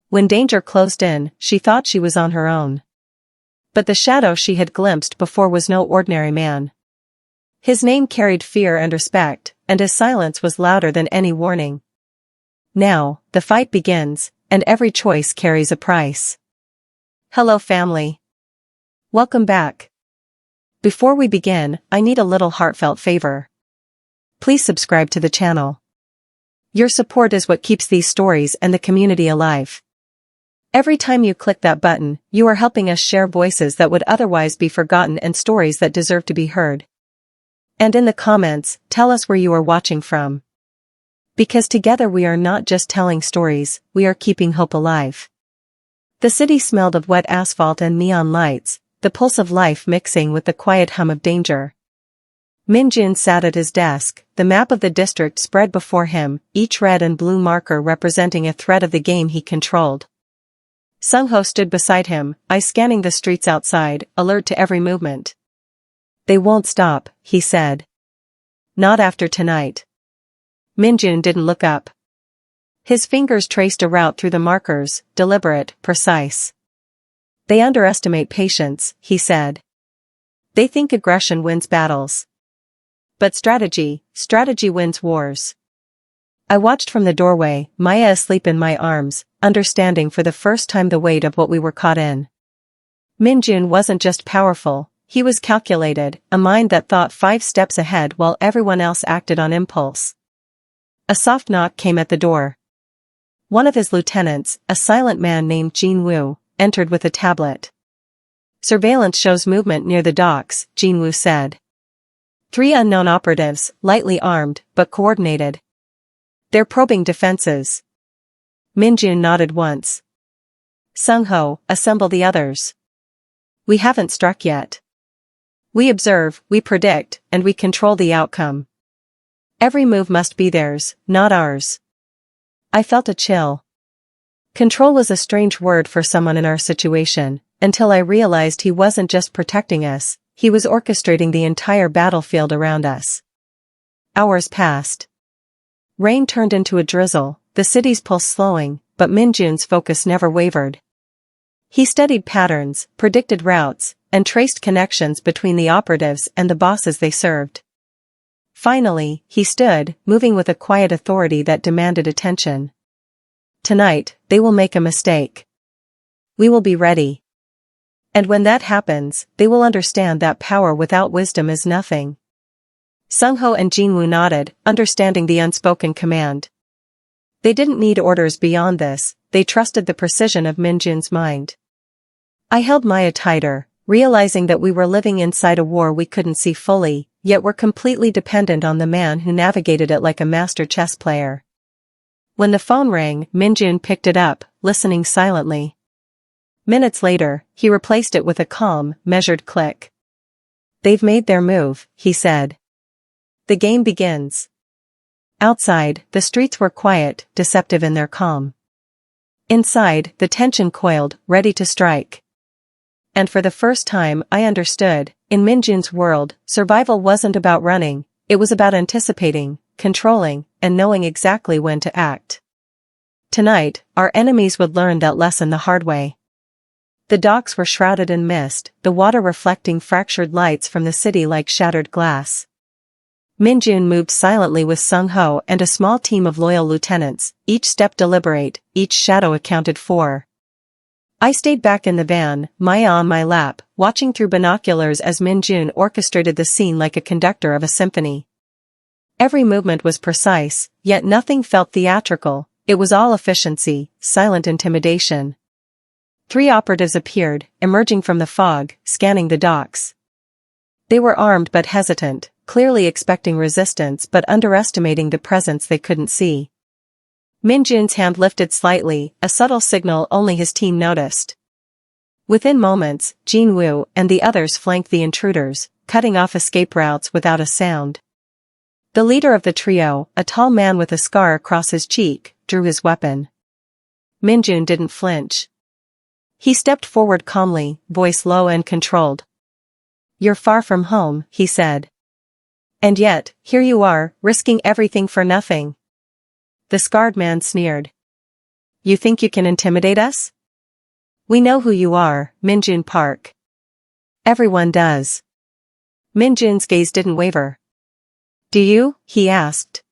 When danger closed in, she thought she was on her own. But the shadow she had glimpsed before was no ordinary man. His name carried fear and respect, and his silence was louder than any warning. Now, the fight begins, and every choice carries a price. Hello family. Welcome back. Before we begin, I need a little heartfelt favor. Please subscribe to the channel. Your support is what keeps these stories and the community alive. Every time you click that button, you are helping us share voices that would otherwise be forgotten and stories that deserve to be heard. And in the comments, tell us where you are watching from. Because together we are not just telling stories, we are keeping hope alive. The city smelled of wet asphalt and neon lights, the pulse of life mixing with the quiet hum of danger. Min-jun sat at his desk, the map of the district spread before him, each red and blue marker representing a thread of the game he controlled. Sung-ho stood beside him, eyes scanning the streets outside, alert to every movement. They won't stop, he said. Not after tonight. Min-jun didn't look up. His fingers traced a route through the markers, deliberate, precise. They underestimate patience, he said. They think aggression wins battles. But strategy wins wars. I watched from the doorway, Maya asleep in my arms, understanding for the first time the weight of what we were caught in. Min-jun wasn't just powerful, he was calculated, a mind that thought 5 steps ahead while everyone else acted on impulse. A soft knock came at the door. One of his lieutenants, a silent man named Jin-woo, entered with a tablet. Surveillance shows movement near the docks, Jin-woo said. 3 unknown operatives, lightly armed, but coordinated. They're probing defenses. Min-jun nodded once. Sung-ho, assemble the others. We haven't struck yet. We observe, we predict, and we control the outcome. Every move must be theirs, not ours. I felt a chill. Control was a strange word for someone in our situation, until I realized he wasn't just protecting us, he was orchestrating the entire battlefield around us. Hours passed. Rain turned into a drizzle, the city's pulse slowing, but Min-jun's focus never wavered. He studied patterns, predicted routes, and traced connections between the operatives and the bosses they served. Finally, he stood, moving with a quiet authority that demanded attention. Tonight, they will make a mistake. We will be ready. And when that happens, they will understand that power without wisdom is nothing. Sung-ho and Jin-woo nodded, understanding the unspoken command. They didn't need orders beyond this, they trusted the precision of Min-jun's mind. I held Maya tighter, realizing that we were living inside a war we couldn't see fully, yet were completely dependent on the man who navigated it like a master chess player. When the phone rang, Min-jun picked it up, listening silently. Minutes later, he replaced it with a calm, measured click. They've made their move, he said. The game begins. Outside, the streets were quiet, deceptive in their calm. Inside, the tension coiled, ready to strike. And for the first time, I understood, in Min-jun's world, survival wasn't about running, it was about anticipating, controlling, and knowing exactly when to act. Tonight, our enemies would learn that lesson the hard way. The docks were shrouded in mist, the water reflecting fractured lights from the city like shattered glass. Min-jun moved silently with Sung-ho and a small team of loyal lieutenants, each step deliberate, each shadow accounted for. I stayed back in the van, Maya on my lap, watching through binoculars as Min-jun orchestrated the scene like a conductor of a symphony. Every movement was precise, yet nothing felt theatrical, it was all efficiency, silent intimidation. 3 operatives appeared, emerging from the fog, scanning the docks. They were armed but hesitant, clearly expecting resistance but underestimating the presence they couldn't see. Min-jun's hand lifted slightly, a subtle signal only his team noticed. Within moments, Jin-woo and the others flanked the intruders, cutting off escape routes without a sound. The leader of the trio, a tall man with a scar across his cheek, drew his weapon. Min-jun didn't flinch. He stepped forward calmly, voice low and controlled. "You're far from home," he said. "And yet, here you are, risking everything for nothing." The scarred man sneered. you think you can intimidate us? We know who you are, Minjun Park. Everyone does. Minjun's gaze didn't waver. Do you? He asked.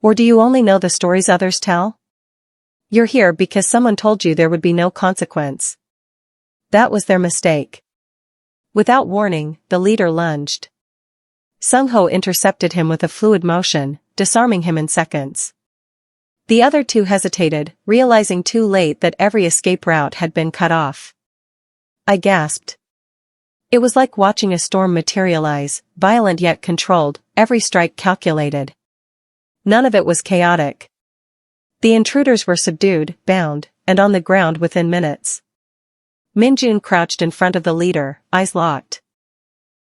Or do you only know the stories others tell? You're here because someone told you there would be no consequence. That was their mistake. Without warning, the leader lunged. Sung-ho intercepted him with a fluid motion, disarming him in seconds. The other two hesitated, realizing too late that every escape route had been cut off. I gasped. It was like watching a storm materialize, violent yet controlled, every strike calculated. None of it was chaotic. The intruders were subdued, bound, and on the ground within minutes. Minjun crouched in front of the leader, eyes locked.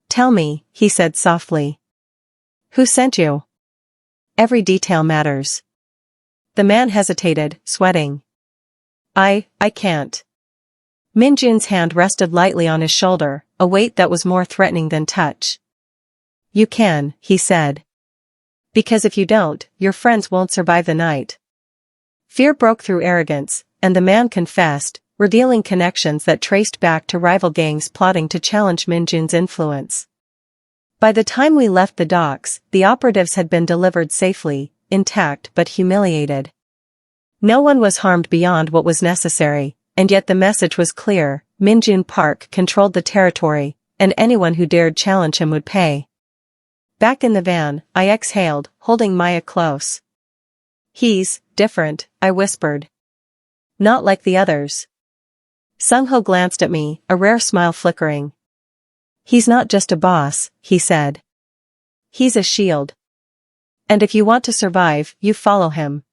Tell me, he said softly. Who sent you? Every detail matters. The man hesitated, sweating. I can't. Minjun's hand rested lightly on his shoulder, a weight that was more threatening than touch. You can, he said. Because if you don't, your friends won't survive the night. Fear broke through arrogance, and the man confessed, revealing connections that traced back to rival gangs plotting to challenge Minjun's influence. By the time we left the docks, the operatives had been delivered safely, intact but humiliated. No one was harmed beyond what was necessary, and yet the message was clear: Minjun Park controlled the territory, and anyone who dared challenge him would pay. Back in the van, I exhaled, holding Maya close. He's different, I whispered. Not like the others. Sung-ho glanced at me, a rare smile flickering. He's not just a boss, he said. He's a shield. And if you want to survive, you follow him.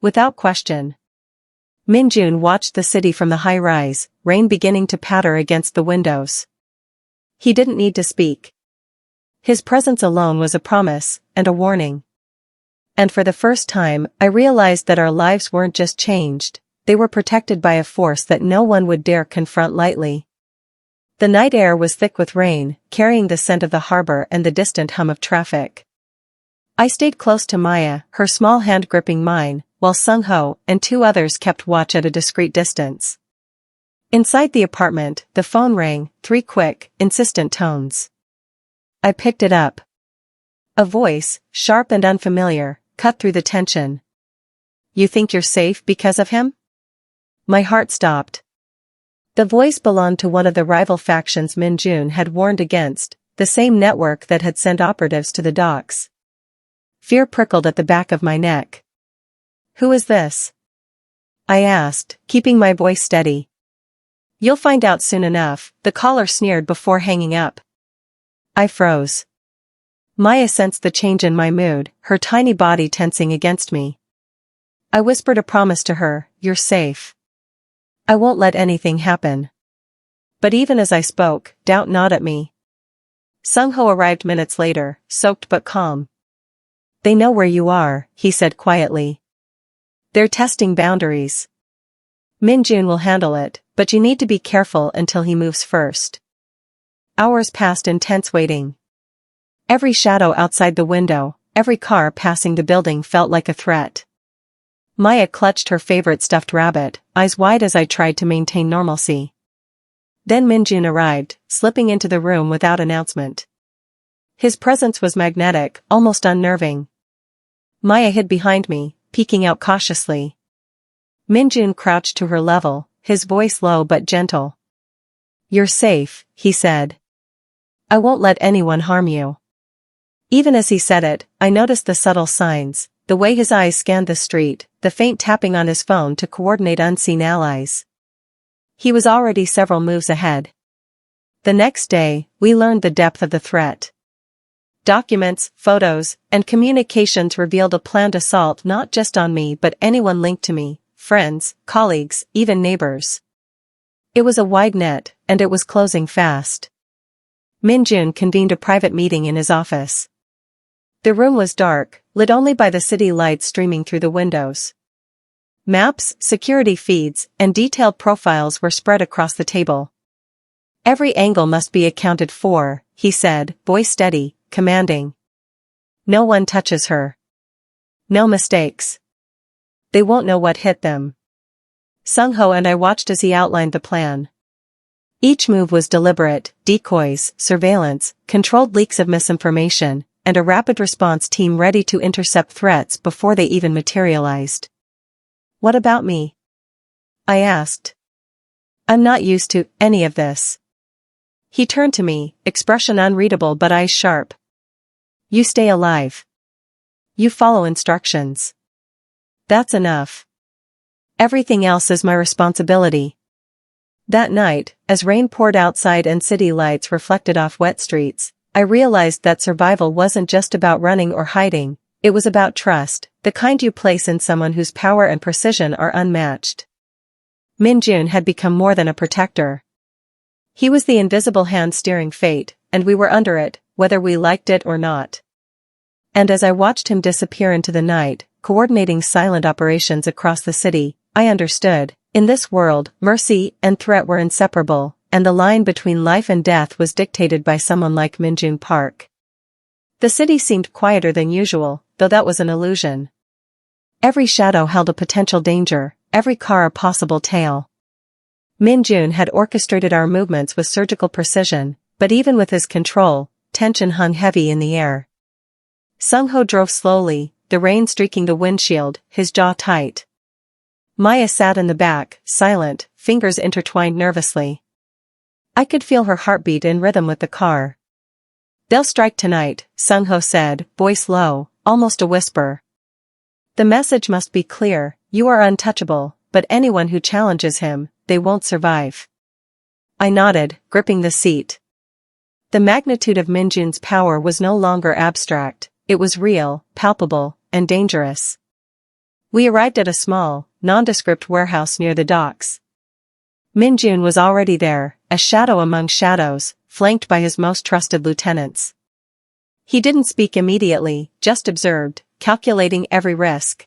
Without question. Minjun watched the city from the high rise, rain beginning to patter against the windows. He didn't need to speak. His presence alone was a promise, and a warning. And for the first time, I realized that our lives weren't just changed, they were protected by a force that no one would dare confront lightly. The night air was thick with rain, carrying the scent of the harbor and the distant hum of traffic. I stayed close to Maya, her small hand gripping mine, while Sung-ho and two others kept watch at a discreet distance. Inside the apartment, the phone rang, 3 quick, insistent tones. I picked it up. A voice, sharp and unfamiliar, cut through the tension. You think you're safe because of him? My heart stopped. The voice belonged to one of the rival factions Minjun had warned against, the same network that had sent operatives to the docks. Fear prickled at the back of my neck. Who is this? I asked, keeping my voice steady. You'll find out soon enough, the caller sneered before hanging up. I froze. Maya sensed the change in my mood, her tiny body tensing against me. I whispered a promise to her, you're safe. I won't let anything happen. But even as I spoke, doubt gnawed at me. Sung-ho arrived minutes later, soaked but calm. They know where you are, he said quietly. They're testing boundaries. Minjun will handle it, but you need to be careful until he moves first. Hours passed in tense waiting. Every shadow outside the window, every car passing the building felt like a threat. Maya clutched her favorite stuffed rabbit, eyes wide as I tried to maintain normalcy. Then Minjun arrived, slipping into the room without announcement. His presence was magnetic, almost unnerving. Maya hid behind me, peeking out cautiously. Minjun crouched to her level, his voice low but gentle. You're safe, he said. I won't let anyone harm you. Even as he said it, I noticed the subtle signs, the way his eyes scanned the street, the faint tapping on his phone to coordinate unseen allies. He was already several moves ahead. The next day, we learned the depth of the threat. Documents, photos, and communications revealed a planned assault not just on me but anyone linked to me, friends, colleagues, even neighbors. It was a wide net, and it was closing fast. Minjun convened a private meeting in his office. The room was dark, lit only by the city lights streaming through the windows. Maps, security feeds, and detailed profiles were spread across the table. Every angle must be accounted for, he said, voice steady, commanding. No one touches her. No mistakes. They won't know what hit them. Sung-ho and I watched as he outlined the plan. Each move was deliberate: decoys, surveillance, controlled leaks of misinformation, and a rapid response team ready to intercept threats before they even materialized. "What about me?" I asked. "I'm not used to any of this." He turned to me, expression unreadable but eyes sharp. "You stay alive. You follow instructions. That's enough. Everything else is my responsibility." That night, as rain poured outside and city lights reflected off wet streets, I realized that survival wasn't just about running or hiding, it was about trust, the kind you place in someone whose power and precision are unmatched. Min-jun had become more than a protector. He was the invisible hand steering fate, and we were under it, whether we liked it or not. And as I watched him disappear into the night, coordinating silent operations across the city, I understood. In this world, mercy and threat were inseparable, and the line between life and death was dictated by someone like Min-jun Park. The city seemed quieter than usual, though that was an illusion. Every shadow held a potential danger, every car a possible tale. Min-jun had orchestrated our movements with surgical precision, but even with his control, tension hung heavy in the air. Sung-ho drove slowly, the rain streaking the windshield, his jaw tight. Maya sat in the back, silent, fingers intertwined nervously. I could feel her heartbeat in rhythm with the car. "They'll strike tonight," Sung-ho said, voice low, almost a whisper. "The message must be clear: you are untouchable, but anyone who challenges him, they won't survive." I nodded, gripping the seat. The magnitude of Min-jun's power was no longer abstract, it was real, palpable, and dangerous. We arrived at a small, nondescript warehouse near the docks. Min-jun was already there, a shadow among shadows, flanked by his most trusted lieutenants. He didn't speak immediately, just observed, calculating every risk.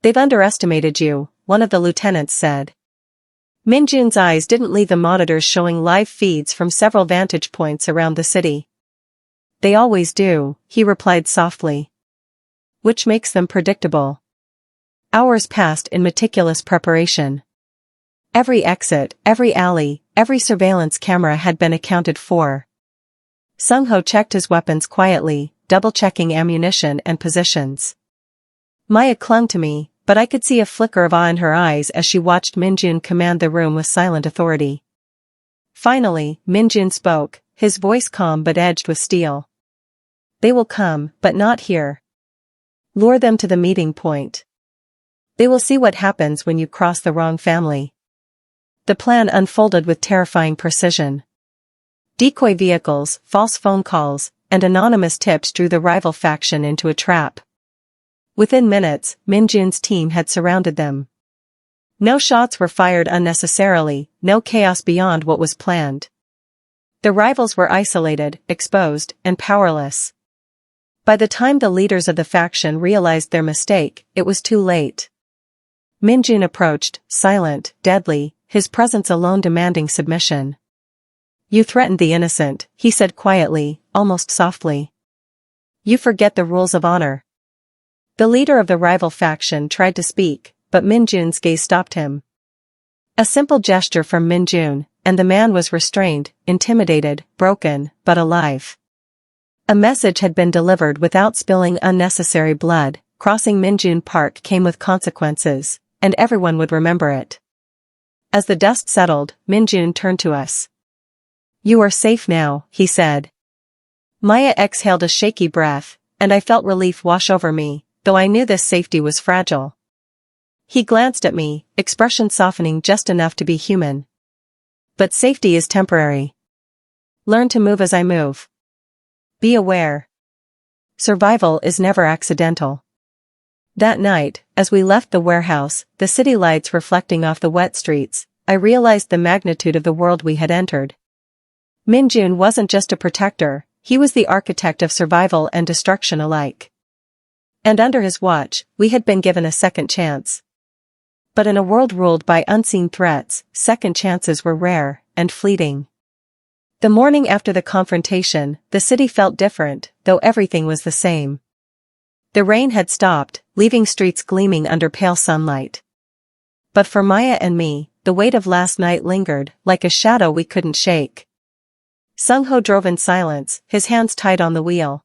"They've underestimated you," one of the lieutenants said. Min-jun's eyes didn't leave the monitors showing live feeds from several vantage points around the city. "They always do," he replied softly. "Which makes them predictable." Hours passed in meticulous preparation. Every exit, every alley, every surveillance camera had been accounted for. Sung-ho checked his weapons quietly, double-checking ammunition and positions. Maya clung to me, but I could see a flicker of awe in her eyes as she watched Min-jun command the room with silent authority. Finally, Min-jun spoke, his voice calm but edged with steel. "They will come, but not here. Lure them to the meeting point. They will see what happens when you cross the wrong family." The plan unfolded with terrifying precision. Decoy vehicles, false phone calls, and anonymous tips drew the rival faction into a trap. Within minutes, Min-jun's team had surrounded them. No shots were fired unnecessarily, no chaos beyond what was planned. The rivals were isolated, exposed, and powerless. By the time the leaders of the faction realized their mistake, it was too late. Min-jun approached, silent, deadly, his presence alone demanding submission. "You threatened the innocent," he said quietly, almost softly. "You forget the rules of honor." The leader of the rival faction tried to speak, but Min-jun's gaze stopped him. A simple gesture from Min-jun, and the man was restrained, intimidated, broken, but alive. A message had been delivered without spilling unnecessary blood. Crossing Min-jun Park came with consequences, and everyone would remember it. As the dust settled, Min-jun turned to us. "You are safe now," he said. Maya exhaled a shaky breath, and I felt relief wash over me, though I knew this safety was fragile. He glanced at me, expression softening just enough to be human. "But safety is temporary. Learn to move as I move. Be aware. Survival is never accidental." That night, as we left the warehouse, the city lights reflecting off the wet streets, I realized the magnitude of the world we had entered. Min-jun wasn't just a protector, he was the architect of survival and destruction alike. And under his watch, we had been given a second chance. But in a world ruled by unseen threats, second chances were rare and fleeting. The morning after the confrontation, the city felt different, though everything was the same. The rain had stopped, leaving streets gleaming under pale sunlight. but for Maya and me, the weight of last night lingered, like a shadow we couldn't shake. Sung-ho drove in silence, his hands tight on the wheel.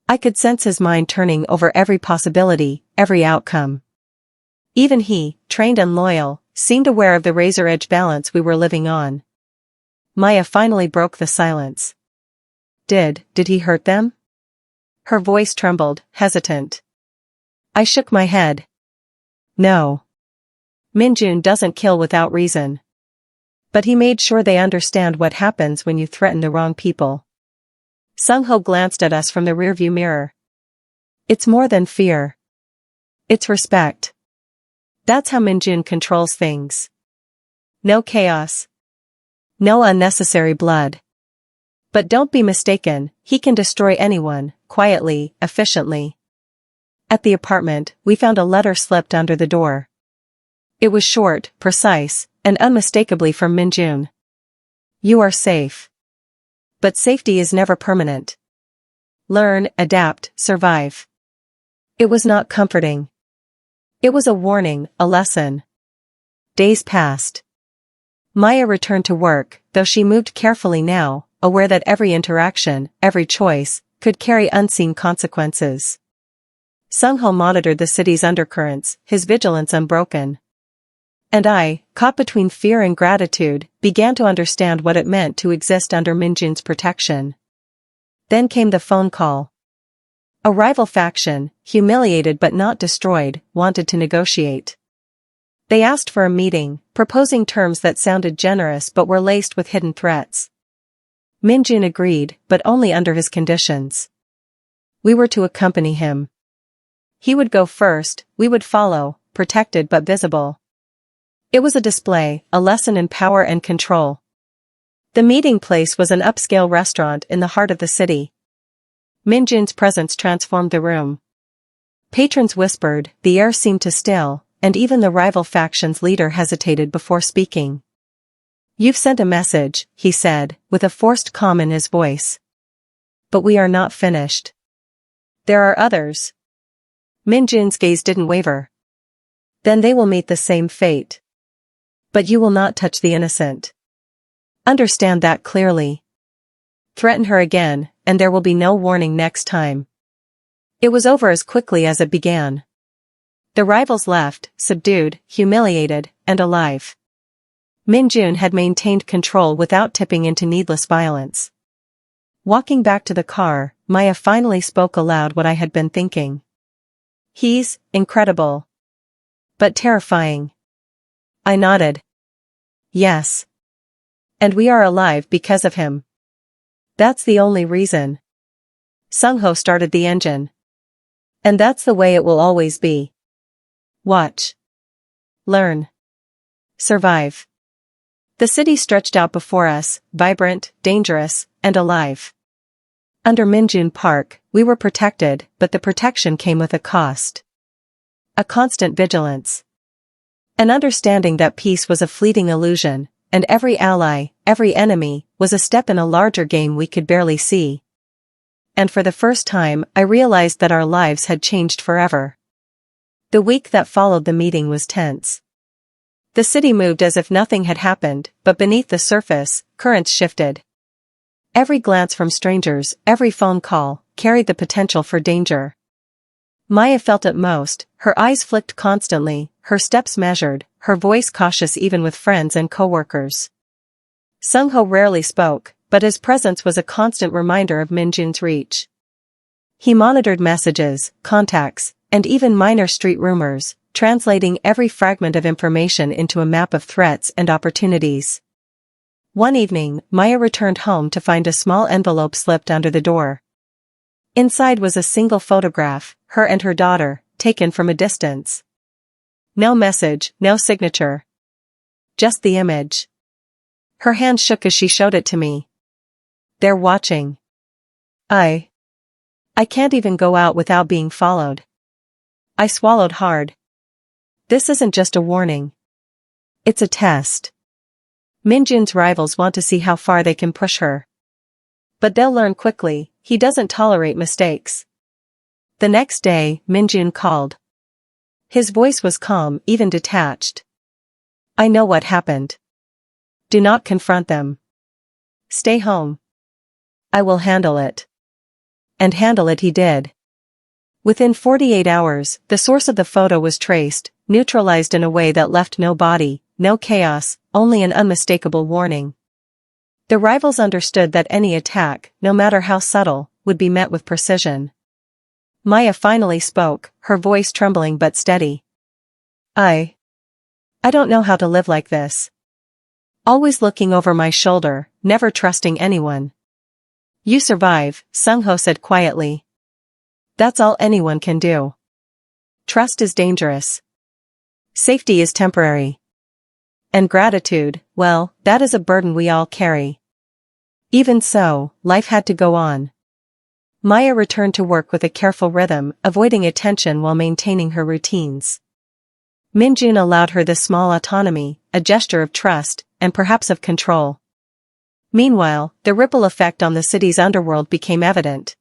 I could sense his mind turning over every possibility, every outcome. Even he, trained and loyal, seemed aware of the razor-edge balance we were living on. Maya finally broke the silence. Did he hurt them? Her voice trembled, hesitant. I shook my head. No. Minjun doesn't kill without reason. But he made sure they understand what happens when you threaten the wrong people. Sung-ho glanced at us from the rearview mirror. It's more than fear. It's respect. That's how Minjun controls things. No chaos. No unnecessary blood. But don't be mistaken, he can destroy anyone, quietly, efficiently. At the apartment, we found a letter slipped under the door. It was short, precise, and unmistakably from Minjun. You are safe. But safety is never permanent. Learn, adapt, survive. It was not comforting. It was a warning, a lesson. Days passed. Maya returned to work, though she moved carefully now, aware that every interaction, every choice, could carry unseen consequences. Sung-ho monitored the city's undercurrents, his vigilance unbroken. And I, caught between fear and gratitude, began to understand what it meant to exist under Minjun's protection. Then came the phone call. A rival faction, humiliated but not destroyed, wanted to negotiate. They asked for a meeting, proposing terms that sounded generous but were laced with hidden threats. Minjun agreed, but only under his conditions. We were to accompany him. He would go first, we would follow, protected but visible. It was a display, a lesson in power and control. The meeting place was an upscale restaurant in the heart of the city. Minjun's presence transformed the room. Patrons whispered, the air seemed to still, and even the rival faction's leader hesitated before speaking. You've sent a message, he said, with a forced calm in his voice. But we are not finished. There are others. Minjun's gaze didn't waver. Then they will meet the same fate. But you will not touch the innocent. Understand that clearly. Threaten her again, and there will be no warning next time. It was over as quickly as it began. The rivals left, subdued, humiliated, and alive. Minjun had maintained control without tipping into needless violence. Walking back to the car, Maya finally spoke aloud what I had been thinking. He's incredible. But terrifying. I nodded. Yes. And we are alive because of him. That's the only reason. Sung-ho started the engine. And that's the way it will always be. Watch. Learn. Survive. The city stretched out before us, vibrant, dangerous, and alive. Under Minjun Park, we were protected, but the protection came with a cost. A constant vigilance. An understanding that peace was a fleeting illusion, and every ally, every enemy, was a step in a larger game we could barely see. And for the first time, I realized that our lives had changed forever. The week that followed the meeting was tense. The city moved as if nothing had happened, but beneath the surface, currents shifted. Every glance from strangers, every phone call, carried the potential for danger. Maya felt it most, her eyes flicked constantly, her steps measured, her voice cautious even with friends and coworkers. Sung-ho rarely spoke, but his presence was a constant reminder of Minjun's reach. He monitored messages, contacts, and even minor street rumors, translating every fragment of information into a map of threats and opportunities. One evening, Maya returned home to find a small envelope slipped under the door. Inside was a single photograph, her and her daughter, taken from a distance. No message, no signature. Just the image. Her hand shook as she showed it to me. They're watching. I can't even go out without being followed. I swallowed hard. This isn't just a warning. It's a test. Minjun's rivals want to see how far they can push her. But they'll learn quickly, he doesn't tolerate mistakes. The next day, Minjun called. His voice was calm, even detached. I know what happened. Do not confront them. Stay home. I will handle it. And handle it he did. Within 48 hours, the source of the photo was traced, neutralized in a way that left no body, no chaos, only an unmistakable warning. The rivals understood that any attack, no matter how subtle, would be met with precision. Maya finally spoke, her voice trembling but steady. I don't know how to live like this. Always looking over my shoulder, never trusting anyone. You survive, Sung-ho said quietly. That's all anyone can do. Trust is dangerous. Safety is temporary. And gratitude, well, that is a burden we all carry. Even so, life had to go on. Maya returned to work with a careful rhythm, avoiding attention while maintaining her routines. Minjun allowed her this small autonomy, a gesture of trust, and perhaps of control. Meanwhile, the ripple effect on the city's underworld became evident.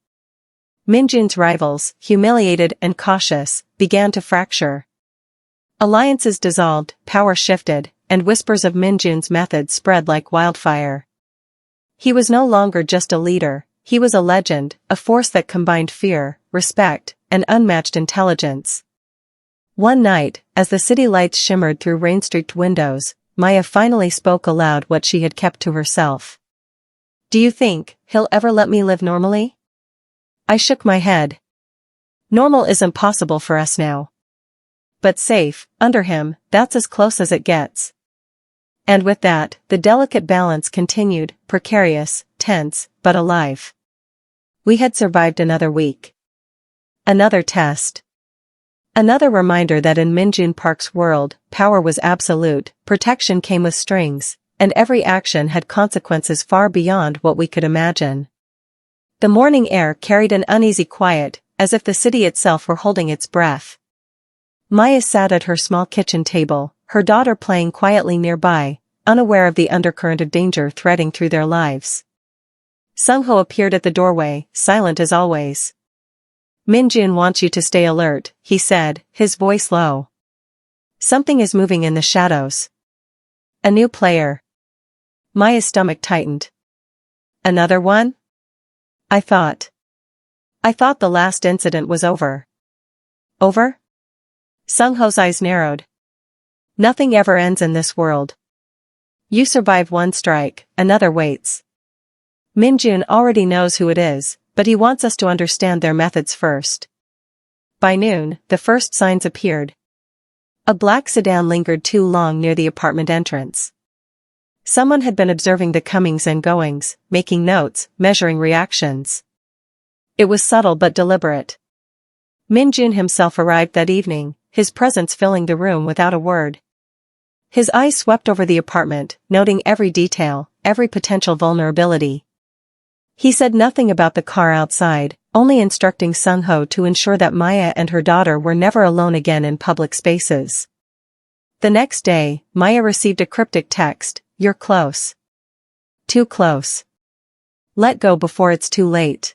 Minjun's rivals, humiliated and cautious, began to fracture. Alliances dissolved, power shifted, and whispers of Minjun's methods spread like wildfire. He was no longer just a leader, he was a legend, a force that combined fear, respect, and unmatched intelligence. One night, as the city lights shimmered through rain-streaked windows, Maya finally spoke aloud what she had kept to herself. Do you think he'll ever let me live normally? I shook my head. Normal isn't possible for us now. But safe, under him, that's as close as it gets. And with that, the delicate balance continued, precarious, tense, but alive. We had survived another week. Another test. Another reminder that in Minjun Park's world, power was absolute, protection came with strings, and every action had consequences far beyond what we could imagine. The morning air carried an uneasy quiet, as if the city itself were holding its breath. Maya sat at her small kitchen table, her daughter playing quietly nearby, unaware of the undercurrent of danger threading through their lives. Sung-ho appeared at the doorway, silent as always. Minjun wants you to stay alert, he said, his voice low. Something is moving in the shadows. A new player. Maya's stomach tightened. Another one? I thought the last incident was over. Over? Sung-ho's eyes narrowed. Nothing ever ends in this world. You survive one strike, another waits. Minjun already knows who it is, but he wants us to understand their methods first. By noon, the first signs appeared. A black sedan lingered too long near the apartment entrance. Someone had been observing the comings and goings, making notes, measuring reactions. It was subtle but deliberate. Minjun himself arrived that evening, his presence filling the room without a word. His eyes swept over the apartment, noting every detail, every potential vulnerability. He said nothing about the car outside, only instructing Sung-ho to ensure that Maya and her daughter were never alone again in public spaces. The next day, Maya received a cryptic text, "You're close. Too close. Let go before it's too late."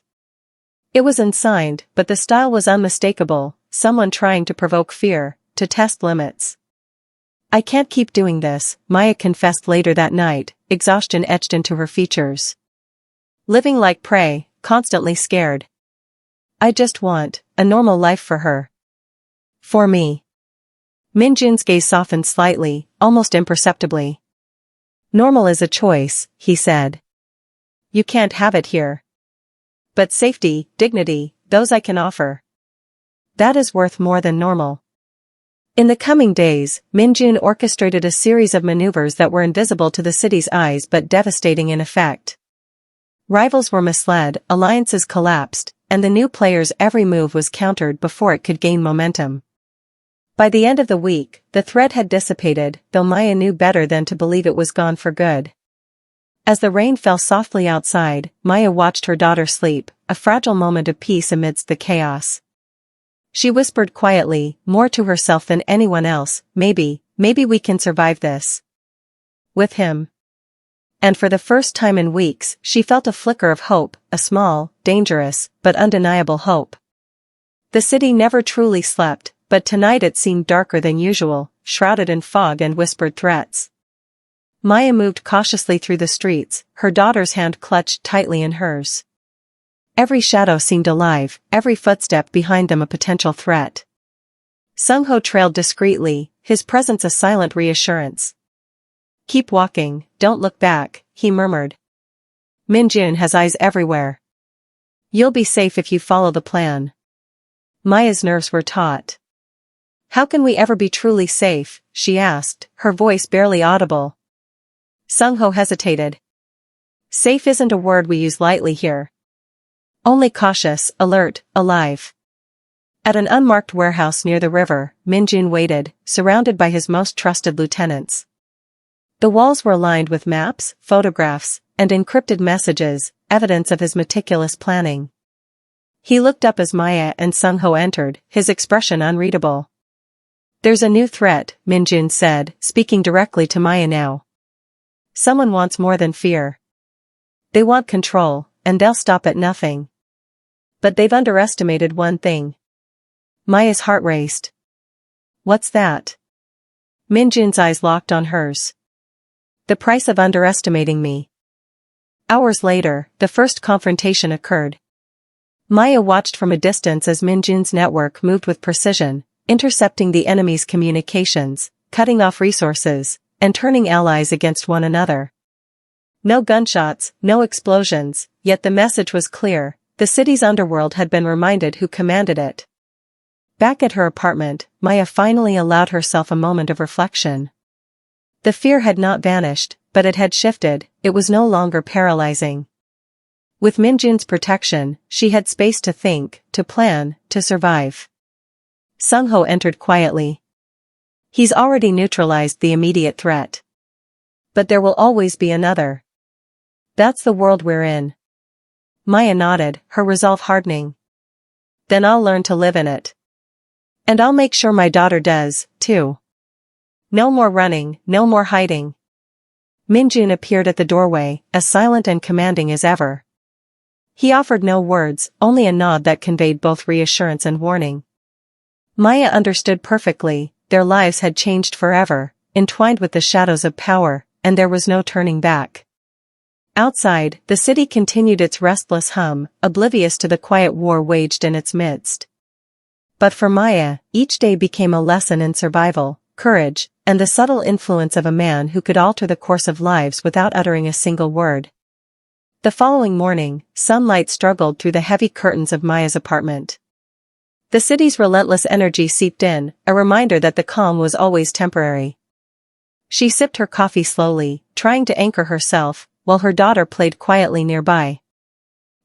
It was unsigned, but the style was unmistakable, someone trying to provoke fear, to test limits. I can't keep doing this, Maya confessed later that night, exhaustion etched into her features. Living like prey, constantly scared. I just want a normal life for her. For me. Minjun's gaze softened slightly, almost imperceptibly. Normal is a choice, he said. You can't have it here. But safety, dignity, those I can offer. That is worth more than normal. In the coming days, Minjun orchestrated a series of maneuvers that were invisible to the city's eyes but devastating in effect. Rivals were misled, alliances collapsed, and the new player's every move was countered before it could gain momentum. By the end of the week, the threat had dissipated, though Maya knew better than to believe it was gone for good. As the rain fell softly outside, Maya watched her daughter sleep, a fragile moment of peace amidst the chaos. She whispered quietly, more to herself than anyone else, maybe we can survive this. With him. And for the first time in weeks, she felt a flicker of hope, a small, dangerous, but undeniable hope. The city never truly slept, but tonight it seemed darker than usual, shrouded in fog and whispered threats. Maya moved cautiously through the streets, her daughter's hand clutched tightly in hers. Every shadow seemed alive, every footstep behind them a potential threat. Sung-ho trailed discreetly, his presence a silent reassurance. "Keep walking, don't look back," he murmured. "Min-jun has eyes everywhere. You'll be safe if you follow the plan." Maya's nerves were taut. "How can we ever be truly safe?" she asked, her voice barely audible. Sung-ho hesitated. "Safe isn't a word we use lightly here. Only cautious, alert, alive." At an unmarked warehouse near the river, Min-jun waited, surrounded by his most trusted lieutenants. The walls were lined with maps, photographs, and encrypted messages, evidence of his meticulous planning. He looked up as Maya and Sung-ho entered, his expression unreadable. "There's a new threat," Min-jun said, speaking directly to Maya now. "Someone wants more than fear. They want control, and they'll stop at nothing. But they've underestimated one thing." Maya's heart raced. "What's that?" Min-jun's eyes locked on hers. "The price of underestimating me." Hours later, the first confrontation occurred. Maya watched from a distance as Min-jun's network moved with precision, intercepting the enemy's communications, cutting off resources, and turning allies against one another. No gunshots, no explosions, yet the message was clear: the city's underworld had been reminded who commanded it. Back at her apartment, Maya finally allowed herself a moment of reflection. The fear had not vanished, but it had shifted, it was no longer paralyzing. With Min-jun's protection, she had space to think, to plan, to survive. Sung-ho entered quietly. "He's already neutralized the immediate threat. But there will always be another. That's the world we're in." Maya nodded, her resolve hardening. "Then I'll learn to live in it. And I'll make sure my daughter does, too. No more running, no more hiding." Min-jun appeared at the doorway, as silent and commanding as ever. He offered no words, only a nod that conveyed both reassurance and warning. Maya understood perfectly, their lives had changed forever, entwined with the shadows of power, and there was no turning back. Outside, the city continued its restless hum, oblivious to the quiet war waged in its midst. But for Maya, each day became a lesson in survival, courage, and the subtle influence of a man who could alter the course of lives without uttering a single word. The following morning, sunlight struggled through the heavy curtains of Maya's apartment. The city's relentless energy seeped in, a reminder that the calm was always temporary. She sipped her coffee slowly, trying to anchor herself, while her daughter played quietly nearby.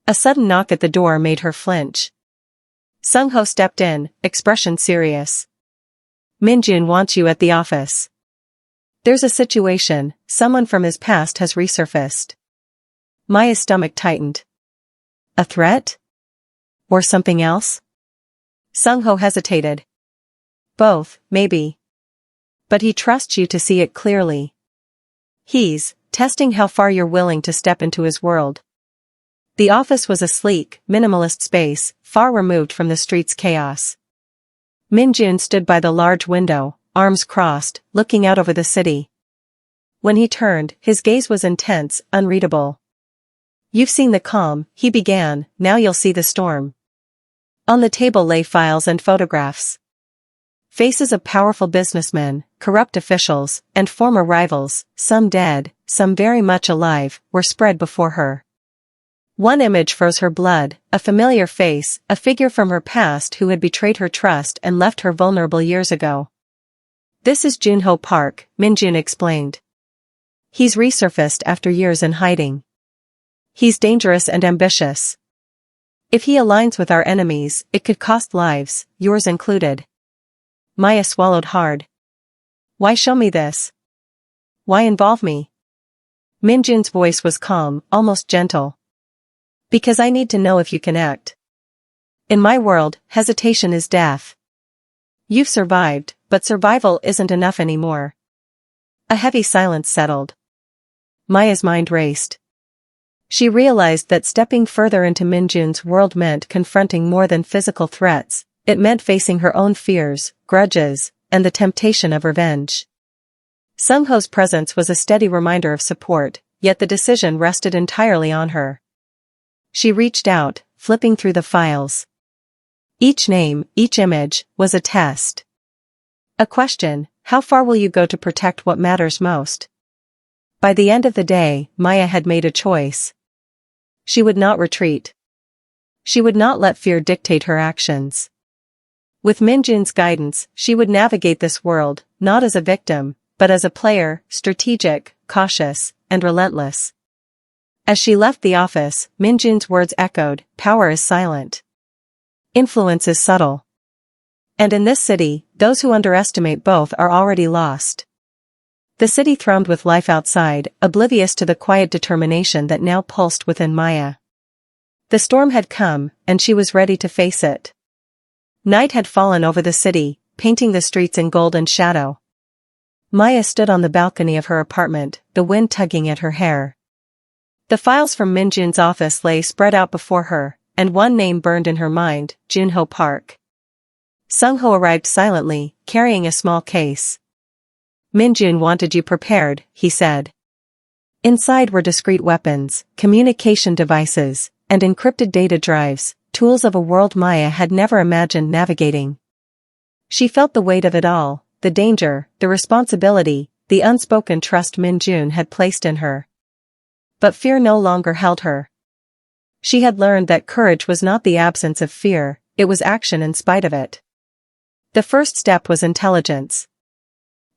A sudden knock at the door made her flinch. Sung-ho stepped in, expression serious. "Min-jun wants you at the office. There's a situation, someone from his past has resurfaced." Maya's stomach tightened. "A threat? Or something else?" Sung-ho hesitated. "Both, maybe. But he trusts you to see it clearly. He's testing how far you're willing to step into his world." The office was a sleek, minimalist space, far removed from the street's chaos. Min-jun stood by the large window, arms crossed, looking out over the city. When he turned, his gaze was intense, unreadable. "You've seen the calm," he began, "now you'll see the storm." On the table lay files and photographs. Faces of powerful businessmen, corrupt officials, and former rivals, some dead, some very much alive, were spread before her. One image froze her blood, a familiar face, a figure from her past who had betrayed her trust and left her vulnerable years ago. "This is Junho Park," Min-jun explained. "He's resurfaced after years in hiding. He's dangerous and ambitious. If he aligns with our enemies, it could cost lives, yours included." Maya swallowed hard. "Why show me this? Why involve me?" Min-jun's voice was calm, almost gentle. "Because I need to know if you can act. In my world, hesitation is death. You've survived, but survival isn't enough anymore." A heavy silence settled. Maya's mind raced. She realized that stepping further into Min-jun's world meant confronting more than physical threats. it meant facing her own fears, grudges, and the temptation of revenge. Sung-ho's presence was a steady reminder of support, yet the decision rested entirely on her. She reached out, flipping through the files. Each name, each image, was a test. A question: how far will you go to protect what matters most? By the end of the day, Maya had made a choice. She would not retreat. She would not let fear dictate her actions. With Minjun's guidance, she would navigate this world, not as a victim, but as a player, strategic, cautious, and relentless. As she left the office, Minjun's words echoed, "Power is silent. Influence is subtle. And in this city, those who underestimate both are already lost." The city thrummed with life outside, oblivious to the quiet determination that now pulsed within Maya. The storm had come, and she was ready to face it. Night had fallen over the city, painting the streets in golden shadow. Maya stood on the balcony of her apartment, the wind tugging at her hair. The files from Minjun's office lay spread out before her, and one name burned in her mind: Junho Park. Sung-ho arrived silently, carrying a small case. "Minjun wanted you prepared," he said. Inside were discrete weapons, communication devices, and encrypted data drives, tools of a world Maya had never imagined navigating. She felt the weight of it all, the danger, the responsibility, the unspoken trust Minjun had placed in her. But fear no longer held her. She had learned that courage was not the absence of fear, it was action in spite of it. The first step was intelligence.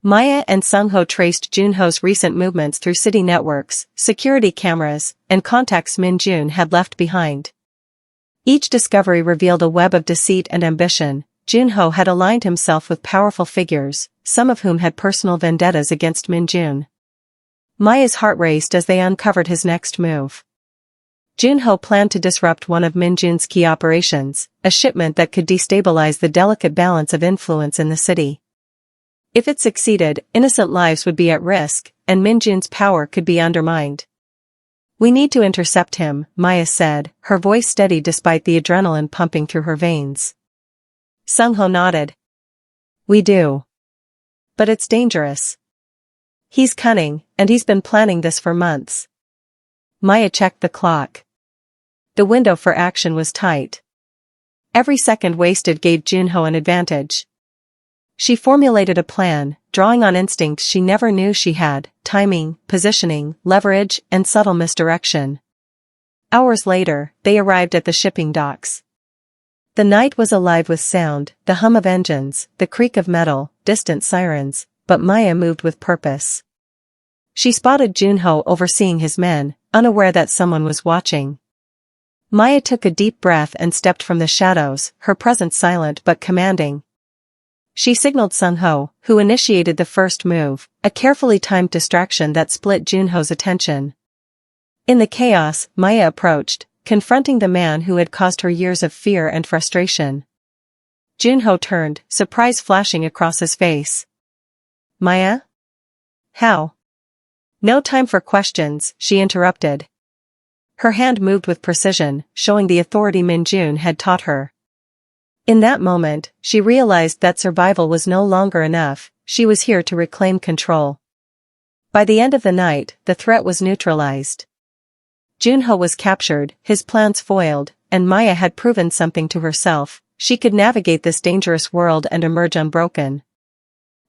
Maya and Sung-ho traced Junho's recent movements through city networks, security cameras, and contacts Minjun had left behind. Each discovery revealed a web of deceit and ambition. Junho had aligned himself with powerful figures, some of whom had personal vendettas against Minjun. Maya's heart raced as they uncovered his next move. Junho planned to disrupt one of Minjun's key operations, a shipment that could destabilize the delicate balance of influence in the city. If it succeeded, innocent lives would be at risk, and Minjun's power could be undermined. "We need to intercept him," Maya said, her voice steady despite the adrenaline pumping through her veins. Sung-ho nodded. "We do. But it's dangerous. He's cunning, and he's been planning this for months." Maya checked the clock. The window for action was tight. Every second wasted gave Junho an advantage. She formulated a plan, drawing on instincts she never knew she had: timing, positioning, leverage, and subtle misdirection. Hours later, they arrived at the shipping docks. The night was alive with sound, the hum of engines, the creak of metal, distant sirens, but Maya moved with purpose. She spotted Junho overseeing his men, unaware that someone was watching. Maya took a deep breath and stepped from the shadows, her presence silent but commanding. She signaled Sung-ho, who initiated the first move, a carefully timed distraction that split Junho's attention. In the chaos, Maya approached, confronting the man who had caused her years of fear and frustration. Junho turned, surprise flashing across his face. "Maya? How?" "No time for questions," she interrupted. Her hand moved with precision, showing the authority Minjun had taught her. In that moment, she realized that survival was no longer enough, she was here to reclaim control. By the end of the night, the threat was neutralized. Junho was captured, his plans foiled, and Maya had proven something to herself: she could navigate this dangerous world and emerge unbroken.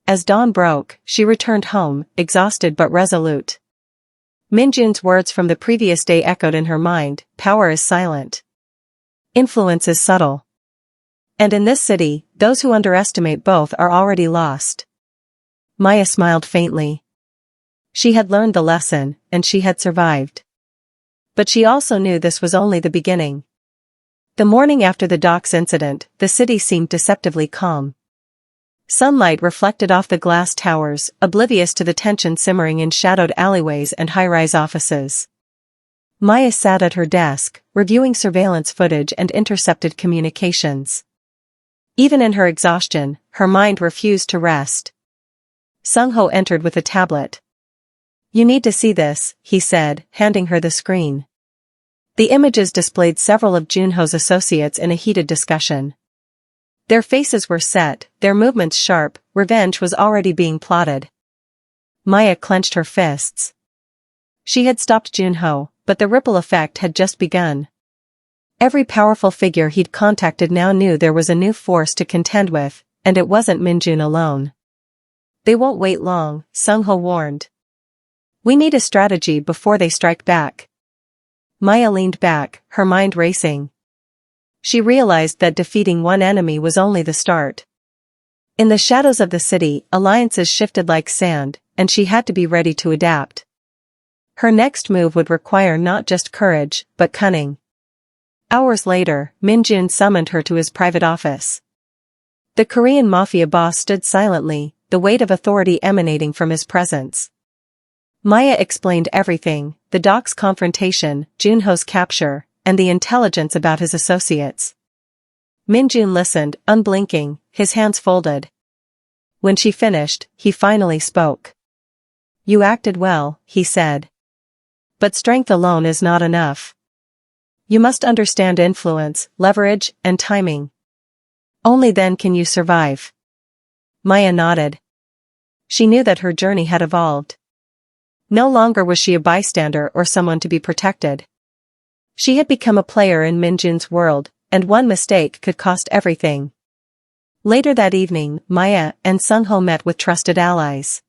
As dawn broke, she returned home, exhausted but resolute. Minjun's words from the previous day echoed in her mind: "Power is silent. Influence is subtle. And in this city, those who underestimate both are already lost." Maya smiled faintly. She had learned the lesson, and she had survived. But she also knew this was only the beginning. The morning after the docks incident, the city seemed deceptively calm. Sunlight reflected off the glass towers, oblivious to the tension simmering in shadowed alleyways and high-rise offices. Maya sat at her desk, reviewing surveillance footage and intercepted communications. Even in her exhaustion, her mind refused to rest. Sung-ho entered with a tablet. "You need to see this," he said, handing her the screen. The images displayed several of Junho's associates in a heated discussion. Their faces were set, their movements sharp, revenge was already being plotted. Maya clenched her fists. She had stopped Junho, but the ripple effect had just begun. Every powerful figure he'd contacted now knew there was a new force to contend with, and it wasn't Minjun alone. They won't wait long, Sungho warned. We need a strategy before they strike back. Maya leaned back, her mind racing. She realized that defeating one enemy was only the start. In the shadows of the city, alliances shifted like sand, and she had to be ready to adapt. Her next move would require not just courage, but cunning. Hours later, Minjun summoned her to his private office. The Korean Mafia boss stood silently, the weight of authority emanating from his presence. Maya explained everything, the doc's confrontation, Junho's capture, and the intelligence about his associates. Minjun listened, unblinking, his hands folded. When she finished, he finally spoke. You acted well, he said. But strength alone is not enough. You must understand influence, leverage, and timing. Only then can you survive. Maya nodded. She knew that her journey had evolved. No longer was she a bystander or someone to be protected. She had become a player in Minjun's world, and one mistake could cost everything. Later that evening, Maya and Sungho met with trusted allies.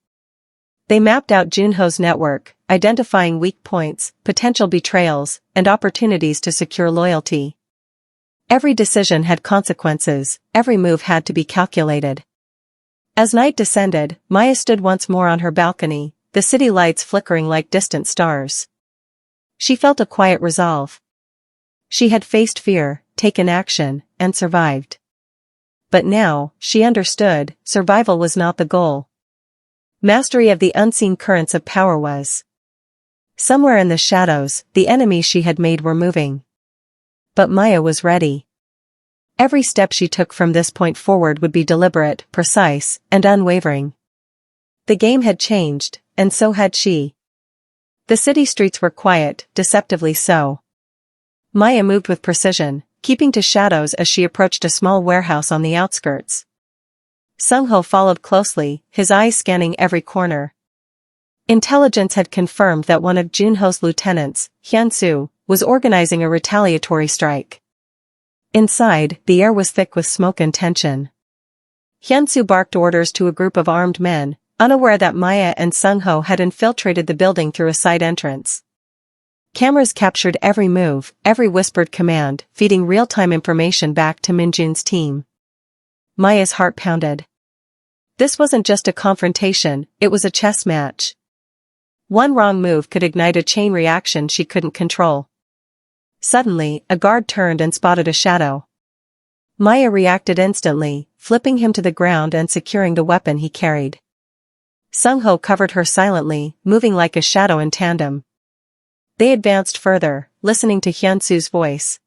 They mapped out Junho's network, identifying weak points, potential betrayals, and opportunities to secure loyalty. Every decision had consequences, every move had to be calculated. As night descended, Maya stood once more on her balcony, the city lights flickering like distant stars. She felt a quiet resolve. She had faced fear, taken action, and survived. But now, she understood, survival was not the goal. Mastery of the unseen currents of power was. Somewhere in the shadows, the enemies she had made were moving. But Maya was ready. Every step she took from this point forward would be deliberate, precise, and unwavering. The game had changed, and so had she. The city streets were quiet, deceptively so. Maya moved with precision, keeping to shadows as she approached a small warehouse on the outskirts. Sungho followed closely, his eyes scanning every corner. Intelligence had confirmed that one of Junho's lieutenants, Hyunsu, was organizing a retaliatory strike. Inside, the air was thick with smoke and tension. Hyunsu barked orders to a group of armed men, unaware that Maya and Sungho had infiltrated the building through a side entrance. Cameras captured every move, every whispered command, feeding real-time information back to Minjun's team. Maya's heart pounded. This wasn't just a confrontation, it was a chess match. One wrong move could ignite a chain reaction she couldn't control. Suddenly, a guard turned and spotted a shadow. Maya reacted instantly, flipping him to the ground and securing the weapon he carried. Sungho covered her silently, moving like a shadow in tandem. They advanced further, listening to Hyunsu's voice.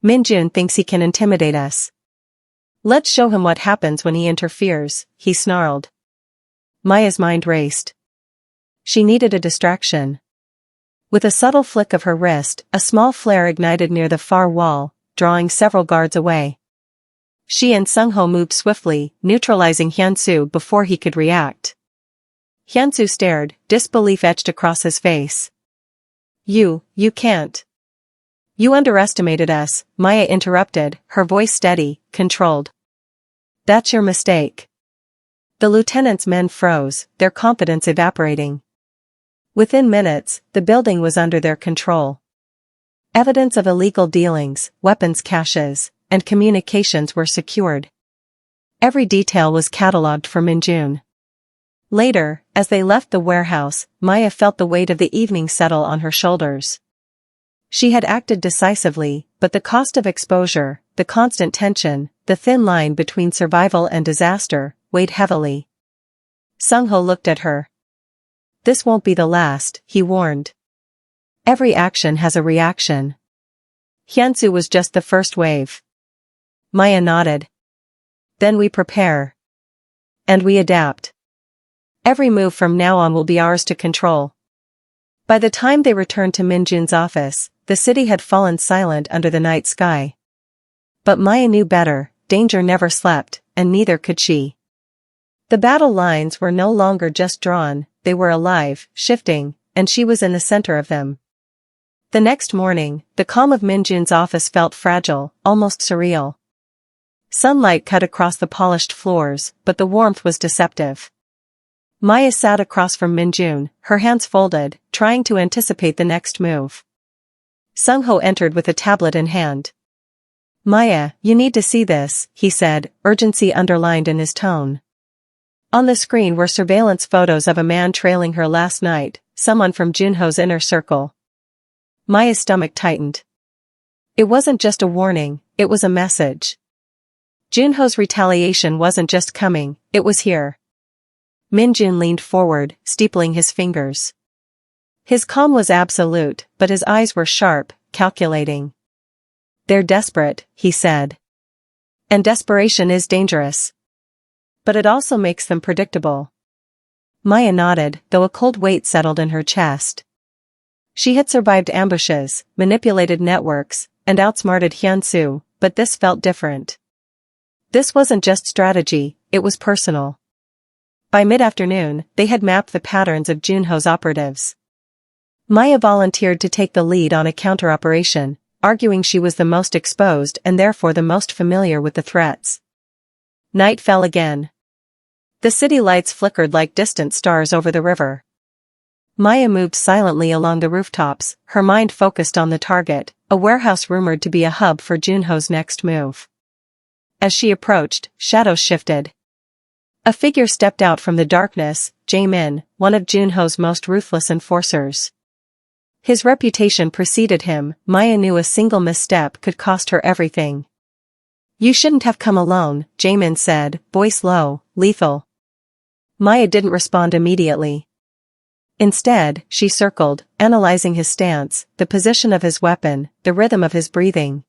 Minjun thinks he can intimidate us. Let's show him what happens when he interferes, he snarled. Maya's mind raced. She needed a distraction. With a subtle flick of her wrist, a small flare ignited near the far wall, drawing several guards away. She and Sungho moved swiftly, neutralizing Hyunsu before he could react. Hyunsu stared, disbelief etched across his face. You can't. You underestimated us, Maya interrupted, her voice steady, controlled. That's your mistake. The lieutenant's men froze, their confidence evaporating. Within minutes, the building was under their control. Evidence of illegal dealings, weapons caches, and communications were secured. Every detail was catalogued for Minjun. Later, as they left the warehouse, Maya felt the weight of the evening settle on her shoulders. She had acted decisively, but the cost of exposure, the constant tension, the thin line between survival and disaster, weighed heavily. Sungho looked at her. This won't be the last, he warned. Every action has a reaction. Hyunsu was just the first wave. Maya nodded. Then we prepare. And we adapt. Every move from now on will be ours to control. By the time they returned to Minjun's office, the city had fallen silent under the night sky. But Maya knew better, danger never slept, and neither could she. The battle lines were no longer just drawn, they were alive, shifting, and she was in the center of them. The next morning, the calm of Minjun's office felt fragile, almost surreal. Sunlight cut across the polished floors, but the warmth was deceptive. Maya sat across from Minjun, her hands folded, trying to anticipate the next move. Sung-ho entered with a tablet in hand. "Maya, you need to see this," he said, urgency underlined in his tone. On the screen were surveillance photos of a man trailing her last night, someone from Junho's inner circle. Maya's stomach tightened. It wasn't just a warning, it was a message. Junho's retaliation wasn't just coming, it was here. Minjun leaned forward, steepling his fingers. His calm was absolute, but his eyes were sharp, calculating. "They're desperate," he said. "And desperation is dangerous. But it also makes them predictable." Maya nodded, though a cold weight settled in her chest. She had survived ambushes, manipulated networks, and outsmarted Hyunsu, but this felt different. This wasn't just strategy, it was personal. By mid-afternoon, they had mapped the patterns of Junho's operatives. Maya volunteered to take the lead on a counter-operation, arguing she was the most exposed and therefore the most familiar with the threats. Night fell again. The city lights flickered like distant stars over the river. Maya moved silently along the rooftops, her mind focused on the target, a warehouse rumored to be a hub for Junho's next move. As she approached, shadows shifted. A figure stepped out from the darkness, Jae-min, one of Junho's most ruthless enforcers. His reputation preceded him, Maya knew a single misstep could cost her everything. "You shouldn't have come alone," Jae-min said, voice low, lethal. Maya didn't respond immediately. Instead, she circled, analyzing his stance, the position of his weapon, the rhythm of his breathing.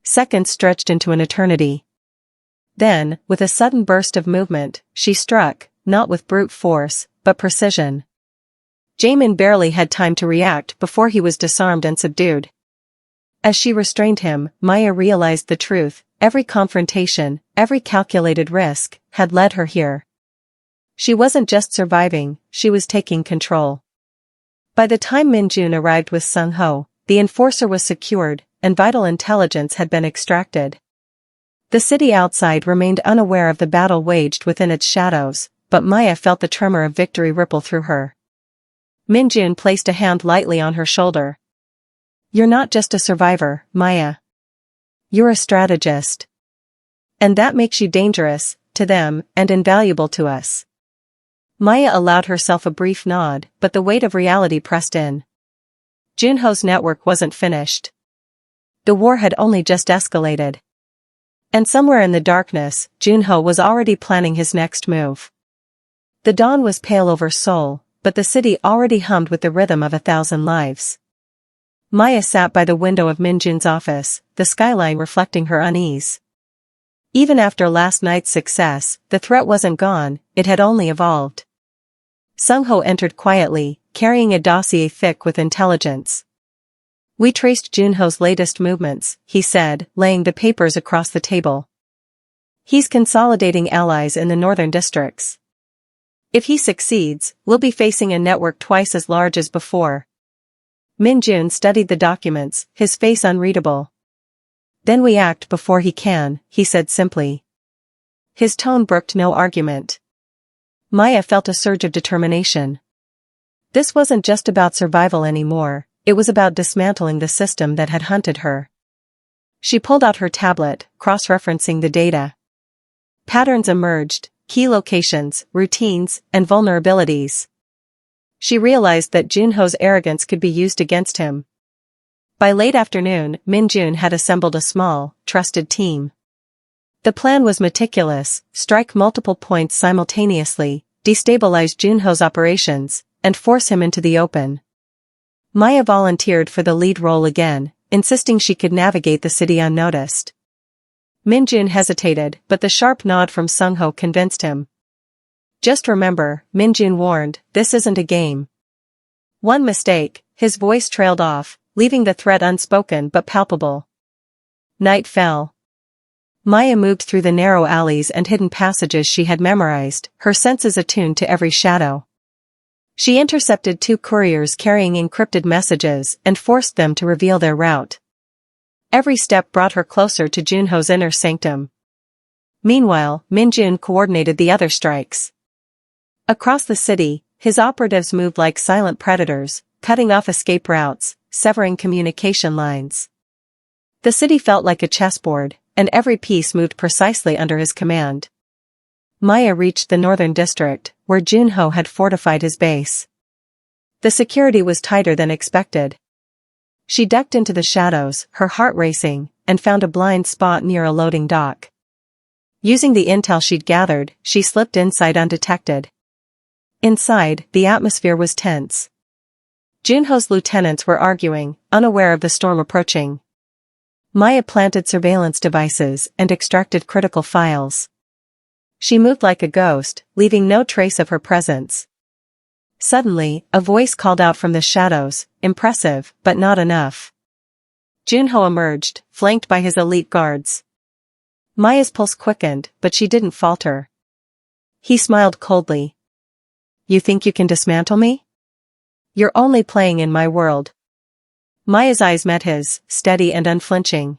Seconds stretched into an eternity. Then, with a sudden burst of movement, she struck, not with brute force, but precision. Jaemin barely had time to react before he was disarmed and subdued. As she restrained him, Maya realized the truth, every confrontation, every calculated risk, had led her here. She wasn't just surviving, she was taking control. By the time Minjun arrived with Sung-ho, the enforcer was secured, and vital intelligence had been extracted. The city outside remained unaware of the battle waged within its shadows, but Maya felt the tremor of victory ripple through her. Minjun placed a hand lightly on her shoulder. "You're not just a survivor, Maya. You're a strategist. And that makes you dangerous, to them, and invaluable to us." Maya allowed herself a brief nod, but the weight of reality pressed in. Junho's network wasn't finished. The war had only just escalated. And somewhere in the darkness, Junho was already planning his next move. The dawn was pale over Seoul, but the city already hummed with the rhythm of 1,000 lives. Maya sat by the window of Minjun's office, the skyline reflecting her unease. Even after last night's success, the threat wasn't gone, it had only evolved. Sung-ho entered quietly, carrying a dossier thick with intelligence. "We traced Junho's latest movements," he said, laying the papers across the table. "He's consolidating allies in the northern districts. If he succeeds, we'll be facing a network twice as large as before." Minjun studied the documents, his face unreadable. "Then we act before he can," he said simply. His tone brooked no argument. Maya felt a surge of determination. This wasn't just about survival anymore, it was about dismantling the system that had hunted her. She pulled out her tablet, cross-referencing the data. Patterns emerged, key locations, routines, and vulnerabilities. She realized that Junho's arrogance could be used against him. By late afternoon, Minjun had assembled a small, trusted team. The plan was meticulous: strike multiple points simultaneously, destabilize Junho's operations, and force him into the open. Maya volunteered for the lead role again, insisting she could navigate the city unnoticed. Minjun hesitated, but the sharp nod from Sung-ho convinced him. "Just remember," Minjun warned, "this isn't a game." One mistake, his voice trailed off, leaving the threat unspoken but palpable. Night fell. Maya moved through the narrow alleys and hidden passages she had memorized, her senses attuned to every shadow. She intercepted 2 couriers carrying encrypted messages and forced them to reveal their route. Every step brought her closer to Junho's inner sanctum. Meanwhile, Minjun coordinated the other strikes. Across the city, his operatives moved like silent predators, cutting off escape routes, severing communication lines. The city felt like a chessboard, and every piece moved precisely under his command. Maya reached the northern district, where Junho had fortified his base. The security was tighter than expected. She ducked into the shadows, her heart racing, and found a blind spot near a loading dock. Using the intel she'd gathered, she slipped inside undetected. Inside, the atmosphere was tense. Junho's lieutenants were arguing, unaware of the storm approaching. Maya planted surveillance devices and extracted critical files. She moved like a ghost, leaving no trace of her presence. Suddenly, a voice called out from the shadows, impressive, but not enough. Junho emerged, flanked by his elite guards. Maya's pulse quickened, but she didn't falter. He smiled coldly. You think you can dismantle me? You're only playing in my world. Maya's eyes met his, steady and unflinching.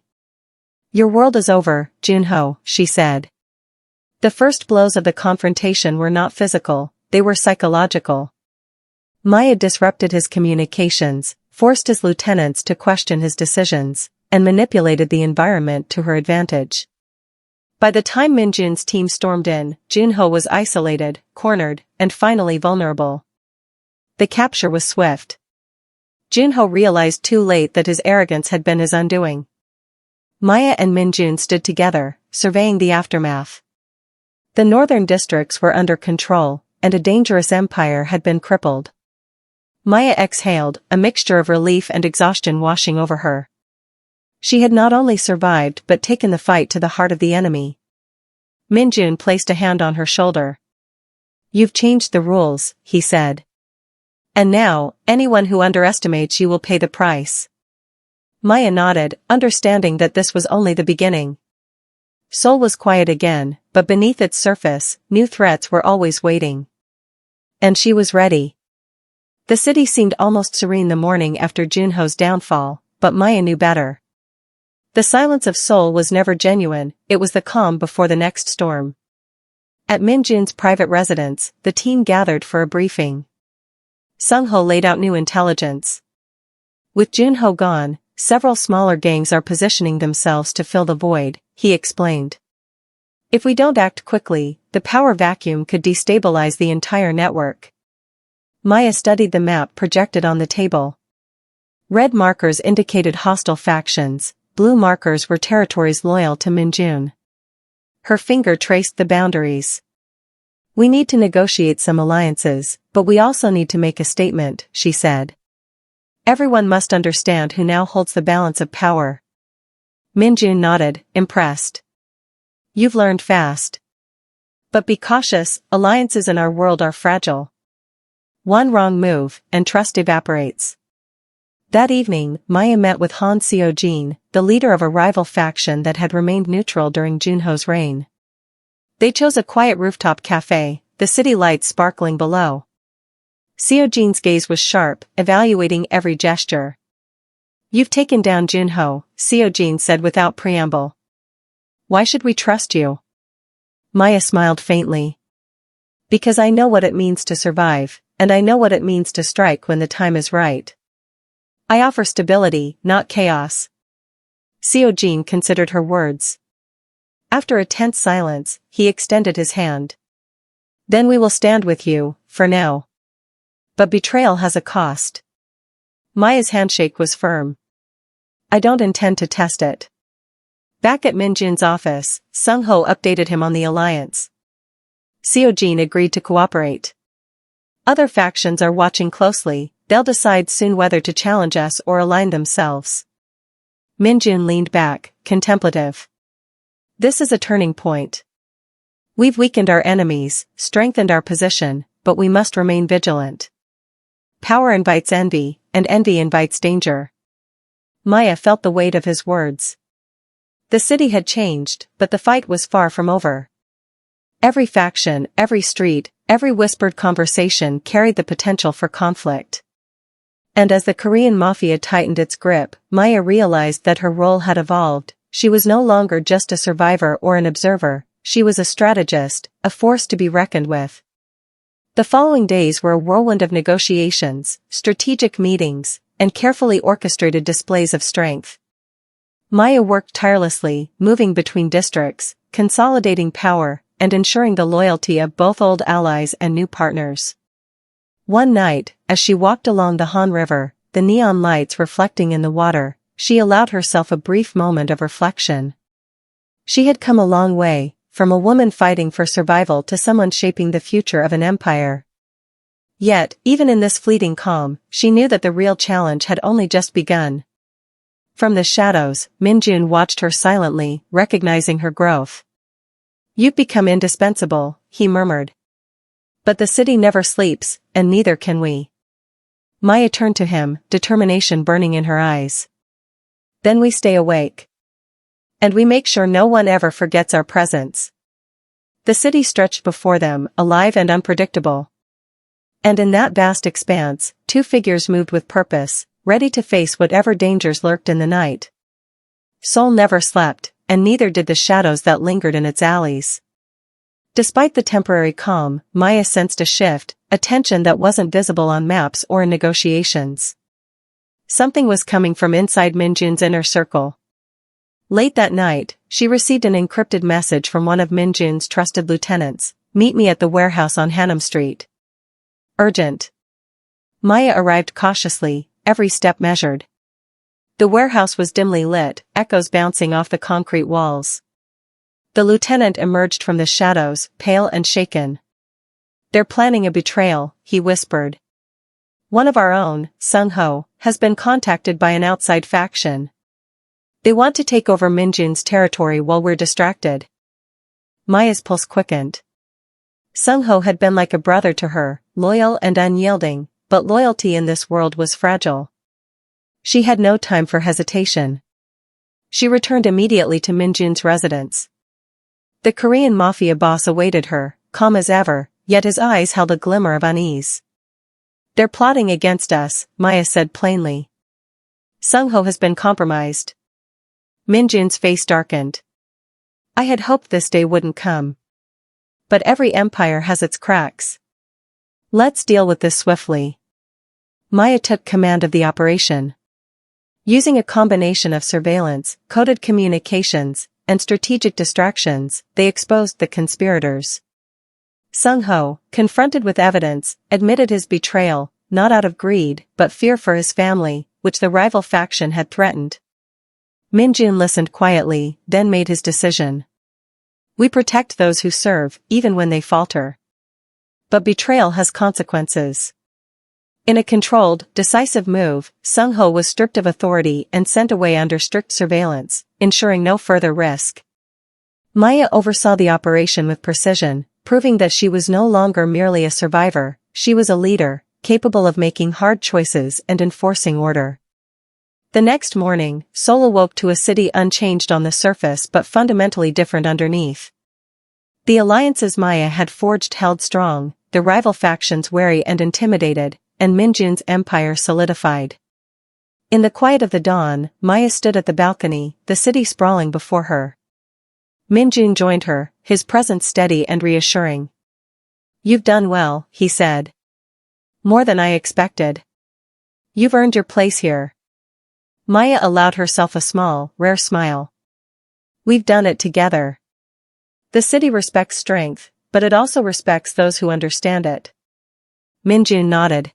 Your world is over, Junho, she said. The first blows of the confrontation were not physical, they were psychological. Maya disrupted his communications, forced his lieutenants to question his decisions, and manipulated the environment to her advantage. By the time Minjun's team stormed in, Junho was isolated, cornered, and finally vulnerable. The capture was swift. Junho realized too late that his arrogance had been his undoing. Maya and Minjun stood together, surveying the aftermath. The northern districts were under control, and a dangerous empire had been crippled. Maya exhaled, a mixture of relief and exhaustion washing over her. She had not only survived but taken the fight to the heart of the enemy. Minjun placed a hand on her shoulder. You've changed the rules, he said. And now, anyone who underestimates you will pay the price. Maya nodded, understanding that this was only the beginning. Seoul was quiet again, but beneath its surface, new threats were always waiting. And she was ready. The city seemed almost serene the morning after Junho's downfall, but Maya knew better. The silence of Seoul was never genuine, it was the calm before the next storm. At Minjun's private residence, the team gathered for a briefing. Sungho laid out new intelligence. With Junho gone, several smaller gangs are positioning themselves to fill the void, he explained. If we don't act quickly, the power vacuum could destabilize the entire network. Maya studied the map projected on the table. Red markers indicated hostile factions, blue markers were territories loyal to Minjun. Her finger traced the boundaries. We need to negotiate some alliances, but we also need to make a statement, she said. Everyone must understand who now holds the balance of power. Minjun nodded, impressed. You've learned fast. But be cautious, alliances in our world are fragile. One wrong move, and trust evaporates. That evening, Maya met with Han Seo-jin, the leader of a rival faction that had remained neutral during Junho's reign. They chose a quiet rooftop cafe, the city lights sparkling below. Seo-jin's gaze was sharp, evaluating every gesture. You've taken down Junho, Seo-jin said without preamble. Why should we trust you? Maya smiled faintly. Because I know what it means to survive, and I know what it means to strike when the time is right. I offer stability, not chaos. Seo-jin considered her words. After a tense silence, he extended his hand. Then we will stand with you, for now. But betrayal has a cost. Maya's handshake was firm. I don't intend to test it. Back at Minjun's office, Sungho updated him on the alliance. Seo-jin agreed to cooperate. Other factions are watching closely, they'll decide soon whether to challenge us or align themselves. Minjun leaned back, contemplative. This is a turning point. We've weakened our enemies, strengthened our position, but we must remain vigilant. Power invites envy, and envy invites danger. Maya felt the weight of his words. The city had changed, but the fight was far from over. Every faction, every street, every whispered conversation carried the potential for conflict. And as the Korean Mafia tightened its grip, Maya realized that her role had evolved. She was no longer just a survivor or an observer, she was a strategist, a force to be reckoned with. The following days were a whirlwind of negotiations, strategic meetings, and carefully orchestrated displays of strength. Maya worked tirelessly, moving between districts, consolidating power, and ensuring the loyalty of both old allies and new partners. One night, as she walked along the Han River, the neon lights reflecting in the water, she allowed herself a brief moment of reflection. She had come a long way, from a woman fighting for survival to someone shaping the future of an empire. Yet, even in this fleeting calm, she knew that the real challenge had only just begun. From the shadows, Minjun watched her silently, recognizing her growth. "You've become indispensable," he murmured. "But the city never sleeps, and neither can we." Maya turned to him, determination burning in her eyes. "Then we stay awake. And we make sure no one ever forgets our presence." The city stretched before them, alive and unpredictable. And in that vast expanse, two figures moved with purpose, ready to face whatever dangers lurked in the night. Seoul never slept, and neither did the shadows that lingered in its alleys. Despite the temporary calm, Maya sensed a shift, a tension that wasn't visible on maps or in negotiations. Something was coming from inside Minjun's inner circle. Late that night, she received an encrypted message from one of Minjun's trusted lieutenants: "Meet me at the warehouse on Hannam Street. Urgent." Maya arrived cautiously, every step measured. The warehouse was dimly lit, echoes bouncing off the concrete walls. The lieutenant emerged from the shadows, pale and shaken. "They're planning a betrayal," he whispered. "One of our own, Sung-ho, has been contacted by an outside faction. They want to take over Minjun's territory while we're distracted." Maya's pulse quickened. Sung-ho had been like a brother to her, loyal and unyielding, but loyalty in this world was fragile. She had no time for hesitation. She returned immediately to Minjun's residence. The Korean Mafia boss awaited her, calm as ever, yet his eyes held a glimmer of unease. "They're plotting against us," Maya said plainly. "Sung-ho has been compromised." Minjun's face darkened. "I had hoped this day wouldn't come. But every empire has its cracks. Let's deal with this swiftly." Maya took command of the operation. Using a combination of surveillance, coded communications, and strategic distractions, they exposed the conspirators. Sung-ho, confronted with evidence, admitted his betrayal, not out of greed, but fear for his family, which the rival faction had threatened. Minjun listened quietly, then made his decision. "We protect those who serve, even when they falter. But betrayal has consequences." In a controlled, decisive move, Sung-ho was stripped of authority and sent away under strict surveillance, ensuring no further risk. Maya oversaw the operation with precision, proving that she was no longer merely a survivor, she was a leader, capable of making hard choices and enforcing order. The next morning, Seoul awoke to a city unchanged on the surface but fundamentally different underneath. The alliances Maya had forged held strong, the rival factions wary and intimidated, and Minjun's empire solidified. In the quiet of the dawn, Maya stood at the balcony, the city sprawling before her. Minjun joined her, his presence steady and reassuring. "You've done well," he said. "More than I expected. You've earned your place here." Maya allowed herself a small, rare smile. "We've done it together." The city respects strength, but it also respects those who understand it. Minjun nodded.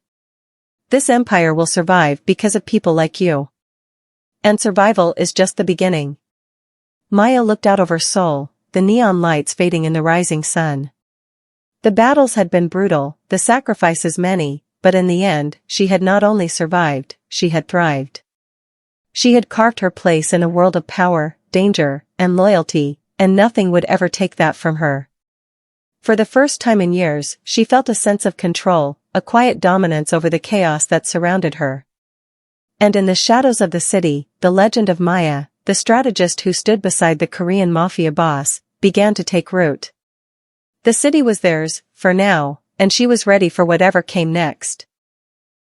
"This empire will survive because of people like you. And survival is just the beginning." Maya looked out over Seoul, the neon lights fading in the rising sun. The battles had been brutal, the sacrifices many, but in the end, she had not only survived, she had thrived. She had carved her place in a world of power, danger, and loyalty, and nothing would ever take that from her. For the first time in years, she felt a sense of control, a quiet dominance over the chaos that surrounded her. And in the shadows of the city, the legend of Maya, the strategist who stood beside the Korean Mafia boss, began to take root. The city was theirs, for now, and she was ready for whatever came next.